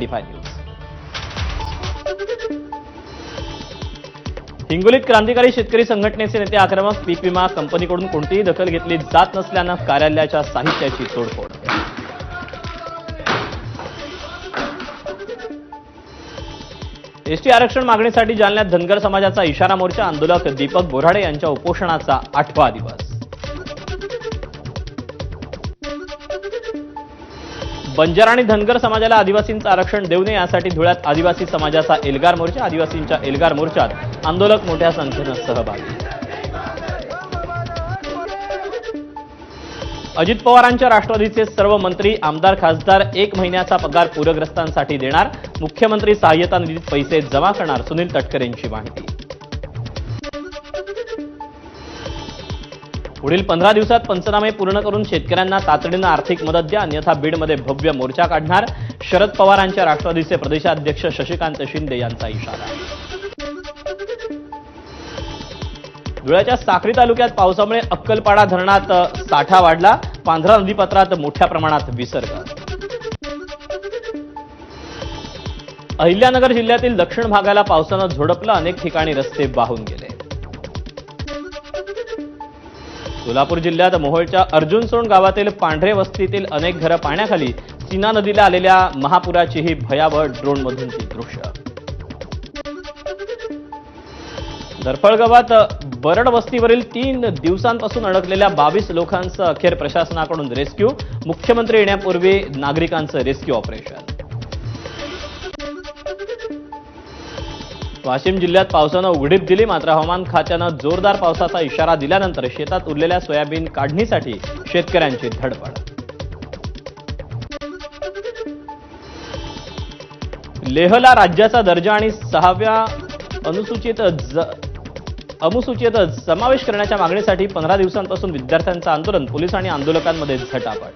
News. हिंगोलीत क्रांतिकारी शेतकरी संघटनेचे नेते आक्रमक। पीक विमा कंपनीकडून कोणतीही दखल घेतली जात नसल्यानं कार्यालयाच्या साहित्याची तोडफोड। एसटी आरक्षण मागणीसाठी जालन्यात धनगर समाजाचा इशारा मोर्चा। आंदोलक दीपक बोराडे यांच्या उपोषणाचा 8वा दिवस। बंजारा आणि धनगर समाजाला आदिवासींचं आरक्षण देऊ नये यासाठी धुळ्यात आदिवासी समाजाचा एल्गार मोर्चा। आदिवासींच्या एल्गार मोर्चात आंदोलक मोठ्या संख्येनं सहभागी। अजित पवारांच्या राष्ट्रवादीचे सर्व मंत्री आमदार खासदार 1 महिन्याचा पगार पूरग्रस्तांसाठी देणार। मुख्यमंत्री सहाय्यता निधीत पैसे जमा करणार। सुनील तटकरेंची माहिती। पुढील 15 दिवसात पंचनामे पूर्ण करून शेतकऱ्यांना तातडीनं आर्थिक मदत द्या, अन्यथा बीडमध्ये भव्य मोर्चा काढणार। शरद पवारांच्या राष्ट्रवादीचे प्रदेशाध्यक्ष शशिकांत शिंदे यांचा इशारा। धुळ्याच्या साक्री तालुक्यात पावसामुळे अक्कलपाडा धरणात साठा वाढला। पांझरा नदीपात्रात मोठ्या प्रमाणात विसर्ग। अहिल्यानगर जिल्ह्यातील दक्षिण भागाला पावसानं झोडपलं। अनेक ठिकाणी रस्ते वाहून गेले। सोलापूर जिल्ह्यात मोहोळच्या अर्जुनसोंड गावातील पांढरे वस्तीतील अनेक घरं पाण्याखाली। सीना नदीला आलेल्या महापुराची ही भयावह ड्रोनमधूनची दृश्य। दरफळ गावात बरड वस्तीवरील 3 दिवसांपासून अडकलेल्या 22 लोकांचं अखेर प्रशासनाकडून रेस्क्यू। मुख्यमंत्री येण्यापूर्वी नागरिकांचं रेस्क्यू ऑपरेशन। वाशिम जिल्ह्यात पावसानं उघडीप दिली, मात्र हवामान खात्यानं जोरदार पावसाचा इशारा दिल्यानंतर शेतात उरलेल्या सोयाबीन काढणीसाठी शेतकऱ्यांची धडपड। लेहला राज्याचा दर्जा आणि 6व्या अनुसूचित समावेश करण्याच्या मागणीसाठी 15 दिवसांपासून विद्यार्थ्यांचं आंदोलन। पोलीस आणि आंदोलकांमध्ये झटापट।